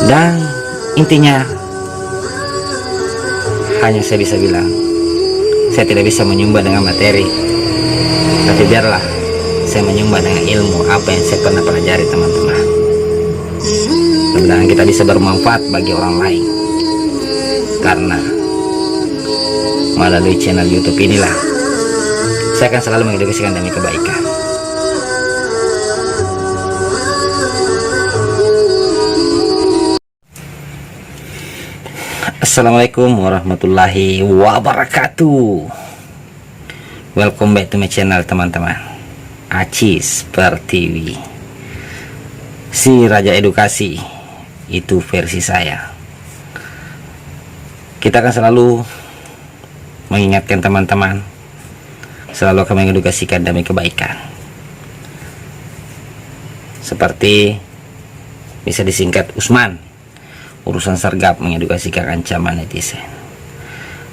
Dan intinya hanya saya bisa bilang, saya tidak bisa menyumbang dengan materi, tapi biarlah saya menyumbang dengan ilmu apa yang saya pernah pelajari, teman-teman. Mudah-mudahan kita bisa bermanfaat bagi orang lain, karena melalui channel YouTube inilah saya akan selalu mengedukasikan demi kebaikan. Assalamualaikum warahmatullahi wabarakatuh. Welcome back to my channel, teman-teman. Acis Pertiwi, si Raja Edukasi, itu versi saya. Kita akan selalu mengingatkan teman-teman, selalu akan mengedukasikan demi kebaikan. Seperti bisa disingkat Usman, urusan sergap mengedukasikan ancaman netizen.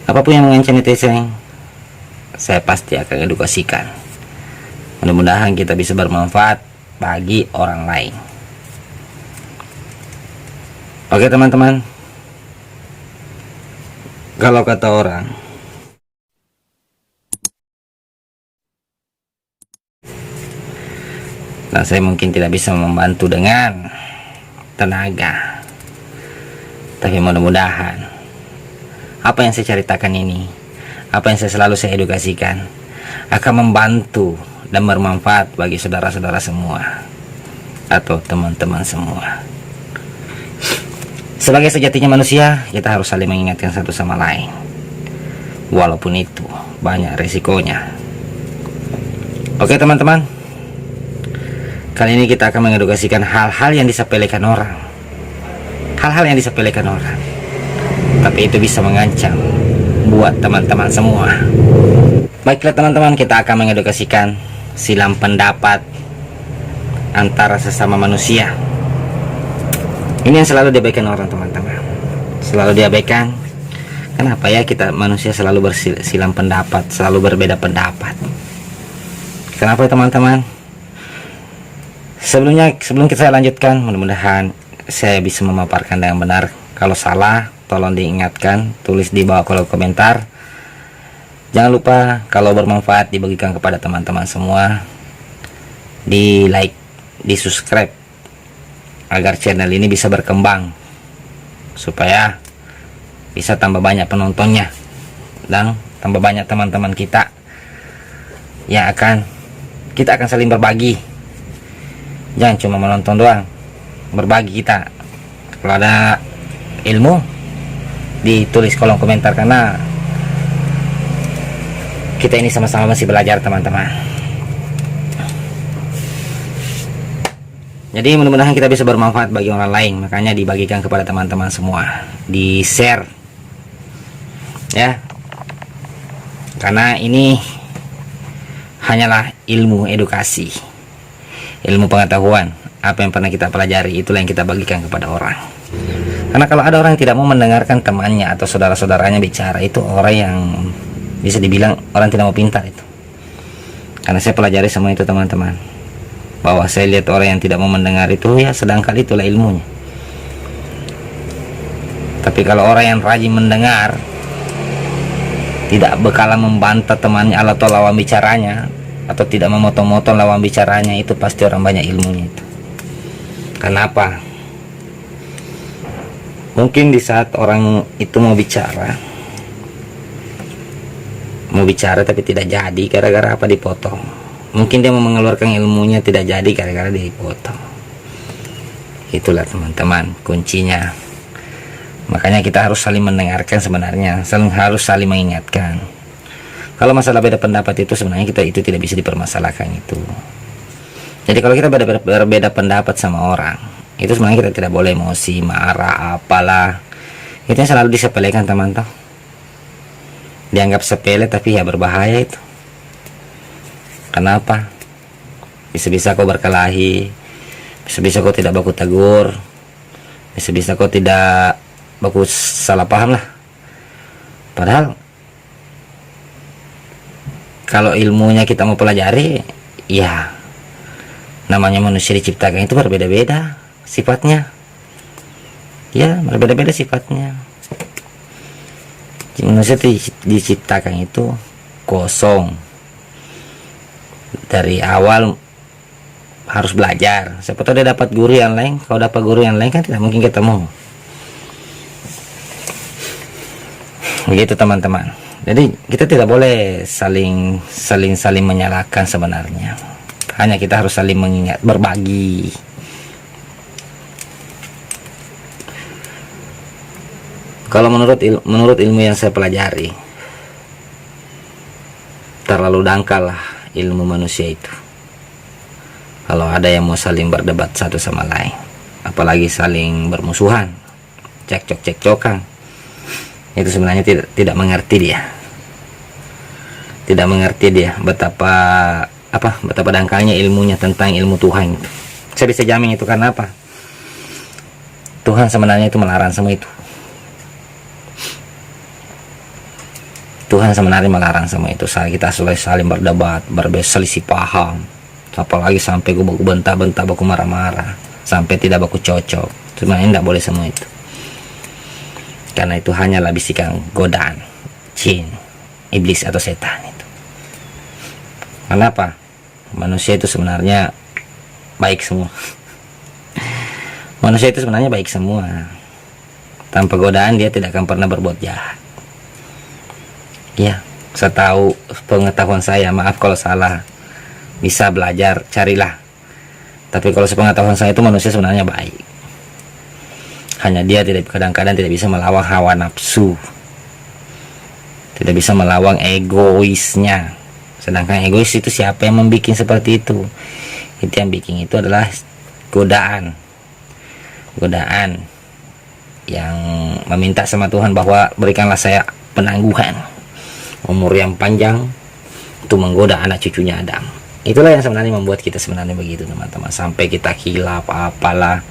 Apapun yang mengancam netizen, saya pasti akan edukasikan. Mudah-mudahan kita bisa bermanfaat bagi orang lain. Oke, teman-teman, kalau kata orang, nah, saya mungkin tidak bisa membantu dengan tenaga, tapi mudah-mudahan apa yang saya ceritakan ini, apa yang selalu saya edukasikan, akan membantu dan bermanfaat bagi saudara-saudara semua atau teman-teman semua. Sebagai sejatinya manusia, kita harus saling mengingatkan satu sama lain, walaupun itu banyak resikonya. Oke, teman-teman, kali ini kita akan mengedukasikan hal-hal yang disepelekan orang. Hal-hal yang disepelekan orang, tapi itu bisa mengancam buat teman-teman semua. Baiklah, teman-teman, kita akan mengedukasikan silang pendapat antara sesama manusia. Ini yang selalu diabaikan orang, teman-teman. Selalu diabaikan. Kenapa ya kita manusia selalu bersilang pendapat, selalu berbeda pendapat? Kenapa ya, teman-teman? Sebelum kita lanjutkan, mudah-mudahan saya bisa memaparkan dengan benar. Kalau salah, tolong diingatkan, tulis di bawah kolom komentar. Jangan lupa kalau bermanfaat dibagikan kepada teman-teman semua, di like, di subscribe, agar channel ini bisa berkembang, supaya bisa tambah banyak penontonnya dan tambah banyak teman-teman kita yang kita akan saling berbagi. Jangan cuma menonton doang, berbagi kita. Kalau ada ilmu, ditulis kolom komentar, karena kita ini sama-sama masih belajar, teman-teman. Jadi mudah-mudahan kita bisa bermanfaat bagi orang lain, makanya dibagikan kepada teman-teman semua, di share ya, karena ini hanyalah ilmu edukasi, ilmu pengetahuan. Apa yang pernah kita pelajari, itulah yang kita bagikan kepada orang. Karena kalau ada orang yang tidak mau mendengarkan temannya atau saudara-saudaranya bicara, itu orang yang bisa dibilang orang tidak mau pintar itu. Karena saya pelajari semua itu, teman-teman, bahwa saya lihat orang yang tidak mau mendengar itu, ya sedangkan itulah ilmunya. Tapi kalau orang yang rajin mendengar, tidak bakalan membantah temannya atau lawan bicaranya, atau tidak memotong-motong lawan bicaranya, itu pasti orang banyak ilmunya itu. Kenapa? Mungkin di saat orang itu mau bicara tapi tidak jadi, gara-gara apa? Dipotong. Mungkin dia mau mengeluarkan ilmunya, tidak jadi gara-gara dipotong. Itulah, teman-teman, kuncinya. Makanya kita harus saling mendengarkan, sebenarnya harus saling mengingatkan. Kalau masalah beda pendapat itu sebenarnya itu tidak bisa dipermasalahkan itu. Jadi kalau kita berbeda pendapat sama orang, itu sebenarnya kita tidak boleh emosi, marah, apalah. Itu yang selalu disepelekan, teman-teman. Dianggap sepele tapi ya berbahaya itu. Kenapa? Bisa-bisa kau berkelahi, bisa-bisa kau tidak baku tegur, bisa-bisa kau tidak baku salah paham lah. Padahal kalau ilmunya kita mau pelajari, ya namanya manusia diciptakan itu berbeda-beda sifatnya. Ya, berbeda-beda sifatnya. Manusia diciptakan itu kosong. Dari awal harus belajar. Siapa tahu dia dapat guru yang lain. Kalau dapat guru yang lain kan tidak mungkin ketemu. Begitu teman-teman. Jadi kita tidak boleh saling menyalahkan sebenarnya. Hanya kita harus saling mengingat, berbagi. Kalau menurut ilmu yang saya pelajari, terlalu dangkal lah ilmu manusia itu. Kalau ada yang mau saling berdebat satu sama lain, apalagi saling bermusuhan, cekcokan, itu sebenarnya tidak mengerti dia. Tidak mengerti dia betapa dangkalnya ilmunya tentang ilmu Tuhan itu. Saya bisa jamin itu karena apa? Tuhan sebenarnya itu melarang semua itu. Tuhan sebenarnya melarang semua itu. Kita saling berdebat, berselisih paham, apalagi sampai baku bentak-bentak, baku marah-marah, sampai tidak baku cocok. Sebenarnya tidak boleh semua itu, karena itu hanyalah bisikan godaan jin, iblis atau setan itu. Kenapa? Manusia itu sebenarnya baik semua. Manusia itu sebenarnya baik semua. Tanpa godaan dia tidak akan pernah berbuat jahat. Ya, setahu pengetahuan saya, maaf kalau salah, bisa belajar, carilah. Tapi kalau sepengetahuan saya itu manusia sebenarnya baik. Hanya dia kadang-kadang tidak bisa melawan hawa nafsu, tidak bisa melawan egoisnya. Sedangkan egois itu siapa yang membuat seperti itu? Itu yang bikin itu adalah godaan yang meminta sama Tuhan bahwa berikanlah saya penangguhan, umur yang panjang untuk menggoda anak cucunya Adam. Itulah yang sebenarnya membuat kita sebenarnya begitu teman-teman. Sampai kita khilaf apalah,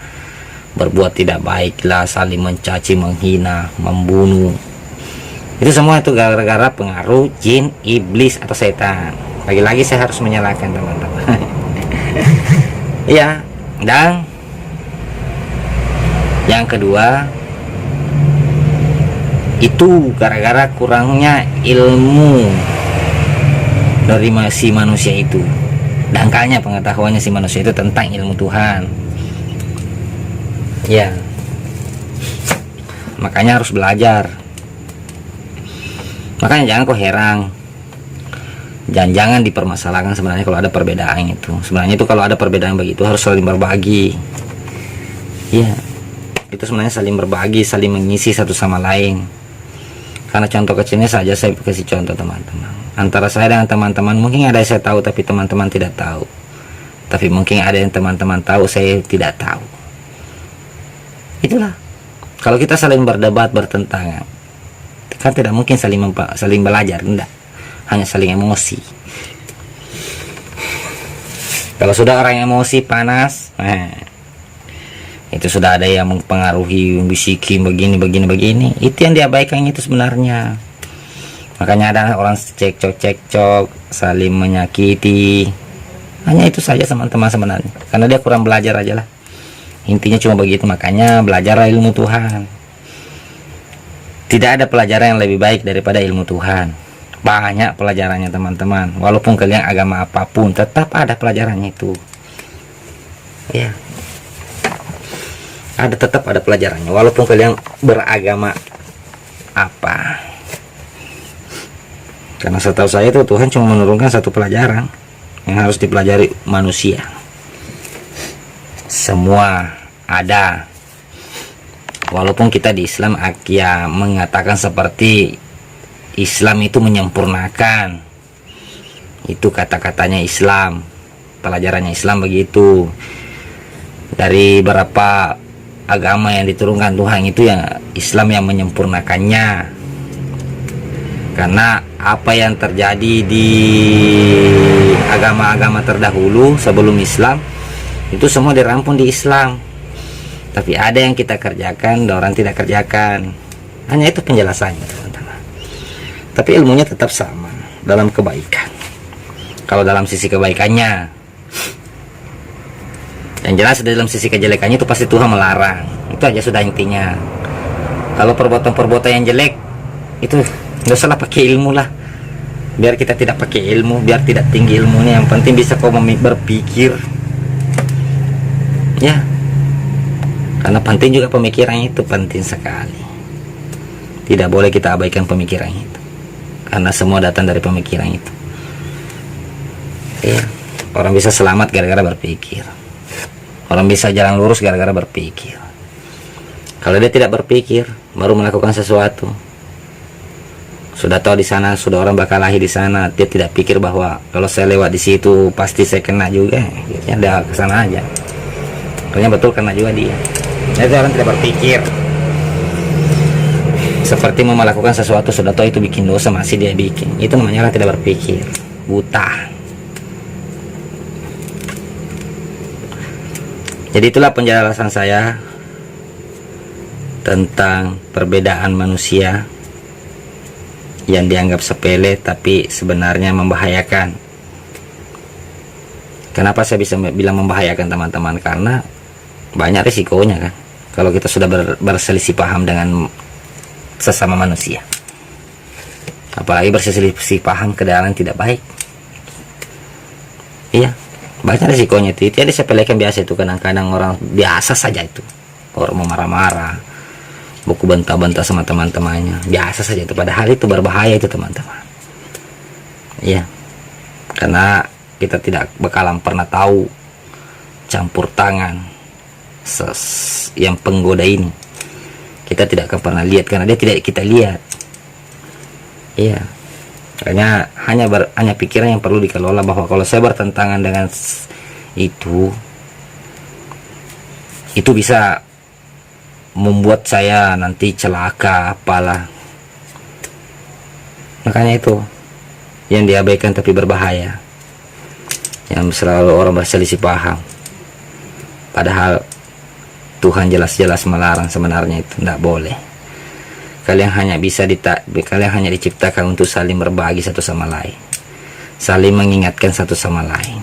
berbuat tidak baiklah, saling mencaci, menghina, membunuh. Itu semua itu gara-gara pengaruh jin, iblis atau setan. Lagi-lagi saya harus menyalahkan teman-teman. Iya. Dan yang kedua, itu gara-gara kurangnya ilmu dari si manusia itu. Dangkalnya pengetahuannya si manusia itu tentang ilmu Tuhan. Ya, makanya harus belajar. Makanya jangan kok heran, jangan dipermasalahkan sebenarnya kalau ada perbedaan itu. Sebenarnya itu kalau ada perbedaan begitu harus saling berbagi. Ya, itu sebenarnya saling berbagi, saling mengisi satu sama lain. Karena contoh kecilnya saja saya kasih contoh teman-teman. Antara saya dengan teman-teman mungkin ada yang saya tahu tapi teman-teman tidak tahu. Tapi mungkin ada yang teman-teman tahu saya tidak tahu. Itulah. Kalau kita saling berdebat, bertentangan, kan tidak mungkin saling belajar, tidak. Hanya saling emosi. Kalau sudah orang emosi panas, itu sudah ada yang mempengaruhi, membisiki begini, itu yang diabaikan itu sebenarnya. Makanya ada orang cekcok, saling menyakiti. Hanya itu saja teman-teman sebenarnya, karena dia kurang belajar aja lah. Intinya cuma begitu. Makanya belajarlah ilmu Tuhan. Tidak ada pelajaran yang lebih baik daripada ilmu Tuhan. Banyak pelajarannya teman-teman. Walaupun kalian agama apapun, tetap ada pelajarannya itu. Ya, tetap ada pelajarannya walaupun kalian beragama apa. Karena setahu saya itu Tuhan cuma menurunkan satu pelajaran yang harus dipelajari manusia. Semua ada. Walaupun kita di Islam ya mengatakan seperti Islam itu menyempurnakan, itu kata-katanya Islam, pelajarannya Islam begitu. Dari berapa agama yang diturunkan Tuhan itu ya Islam yang menyempurnakannya. Karena apa yang terjadi di agama-agama terdahulu sebelum Islam itu semua dirampung di Islam. Tapi ada yang kita kerjakan dan orang tidak kerjakan. Hanya itu penjelasannya teman-teman. Tapi ilmunya tetap sama dalam kebaikan. Kalau dalam sisi kebaikannya, Yang jelas dalam sisi kejelekannya itu pasti Tuhan melarang. Itu aja sudah intinya. Kalau perbuatan-perbuatan yang jelek itu nggak usah lah pakai ilmu lah. Biar kita tidak pakai ilmu, biar tidak tinggi ilmunya, yang penting bisa kau berpikir. Ya. Karena penting juga pemikiran itu, penting sekali. Tidak boleh kita abaikan pemikiran itu. Karena semua datang dari pemikiran itu. Ya. Orang bisa selamat gara-gara berpikir. Orang bisa jalan lurus gara-gara berpikir. Kalau dia tidak berpikir, baru melakukan sesuatu, sudah tahu di sana sudah orang bakal lahir di sana, dia tidak pikir bahwa kalau saya lewat di situ pasti saya kena juga. Ya dia ke sana aja. Ternyata betul kena juga dia. Jadi orang tidak berpikir. Seperti mau melakukan sesuatu sudah tahu itu bikin dosa masih dia bikin. Itu namanya orang tidak berpikir, buta. Jadi itulah penjelasan saya tentang perbedaan manusia yang dianggap sepele tapi sebenarnya membahayakan. Kenapa saya bisa bilang membahayakan teman-teman? Karena banyak risikonya kan kalau kita sudah berselisih paham dengan sesama manusia. Apalagi berselisih paham ke dalam tidak baik. Iya, banyak risikonya itu ada sepelekan biasa itu. Kadang-kadang orang biasa saja itu, orang mau marah-marah, buku bantah-bantah sama teman-temannya, biasa saja itu, padahal itu berbahaya itu teman-teman. Iya, karena kita tidak bakalan pernah tahu campur tangan yang penggoda ini. Kita tidak akan pernah lihat karena dia tidak kita lihat. Iya, makanya hanya pikiran yang perlu dikelola, bahwa kalau saya bertentangan dengan itu bisa membuat saya nanti celaka apalah. Makanya itu yang diabaikan tapi berbahaya, yang selalu orang berselisih paham, padahal Tuhan jelas-jelas melarang sebenarnya itu tidak boleh. Kalian hanya diciptakan untuk saling berbagi satu sama lain, saling mengingatkan satu sama lain,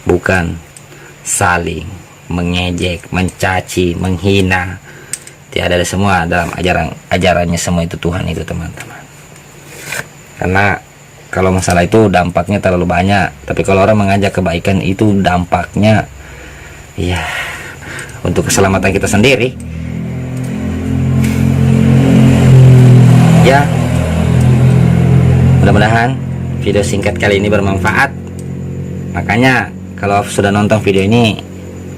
bukan saling mengejek, mencaci, menghina. Tiada ada semua dalam ajarannya semua itu Tuhan itu teman-teman. Karena kalau masalah itu dampaknya terlalu banyak, tapi kalau orang mengajak kebaikan itu dampaknya ya untuk keselamatan kita sendiri. Ya, mudah-mudahan video singkat kali ini bermanfaat. Makanya kalau sudah nonton video ini,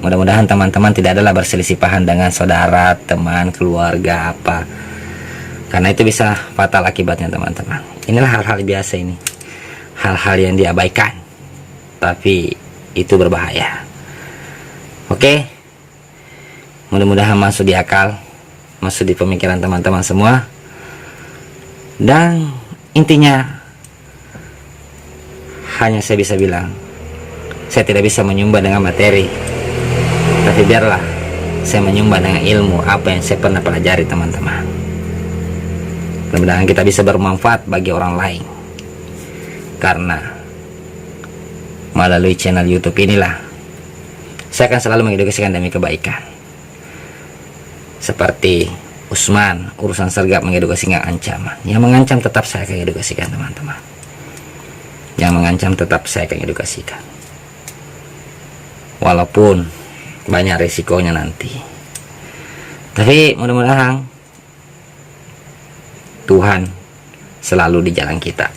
mudah-mudahan teman-teman tidak adalah berselisih paham dengan saudara, teman, keluarga apa, karena itu bisa fatal akibatnya teman-teman. Inilah hal-hal biasa ini, hal-hal yang diabaikan tapi itu berbahaya. Oke, mudah-mudahan masuk di akal, masuk di pemikiran teman-teman semua. Dan intinya hanya saya bisa bilang, saya tidak bisa menyumbang dengan materi, tapi biarlah saya menyumbang dengan ilmu apa yang saya pernah pelajari teman-teman. Mudah-mudahan kita bisa bermanfaat bagi orang lain, karena melalui channel YouTube inilah saya akan selalu mengedukasikan demi kebaikan. Seperti Usman, urusan sergap mengedukasikan ancaman. Yang mengancam tetap saya akan edukasikan teman-teman. Yang mengancam tetap saya akan edukasikan, walaupun banyak resikonya nanti. Tapi mudah-mudahan Tuhan selalu di jalan kita.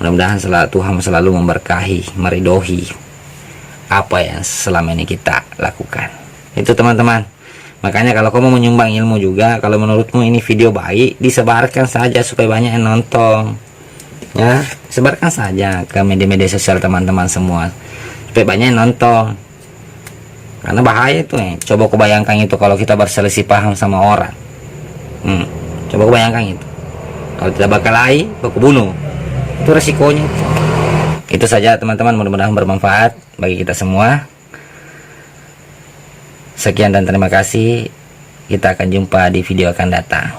Mudah-mudahan Tuhan selalu memberkahi, meridhoi apa yang selama ini kita lakukan. Itu teman-teman. Makanya kalau kamu menyumbang ilmu juga, kalau menurutmu ini video baik, disebarkan saja supaya banyak yang nonton. Ya, sebarkan saja ke media-media sosial teman-teman semua supaya banyak yang nonton. Karena bahaya itu ya. Coba kau bayangkan itu kalau kita berselisih paham sama orang. Coba kau bayangkan itu. Kalau tidak bakal lagi, baku bunuh. Itu resikonya. Itu saja teman-teman, mudah-mudahan bermanfaat bagi kita semua. Sekian dan terima kasih. Kita akan jumpa di video akan datang.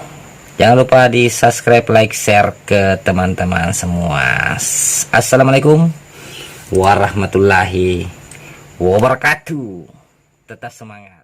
Jangan lupa di subscribe, like, share ke teman-teman semua. Assalamualaikum warahmatullahi wabarakatuh. Tetap semangat.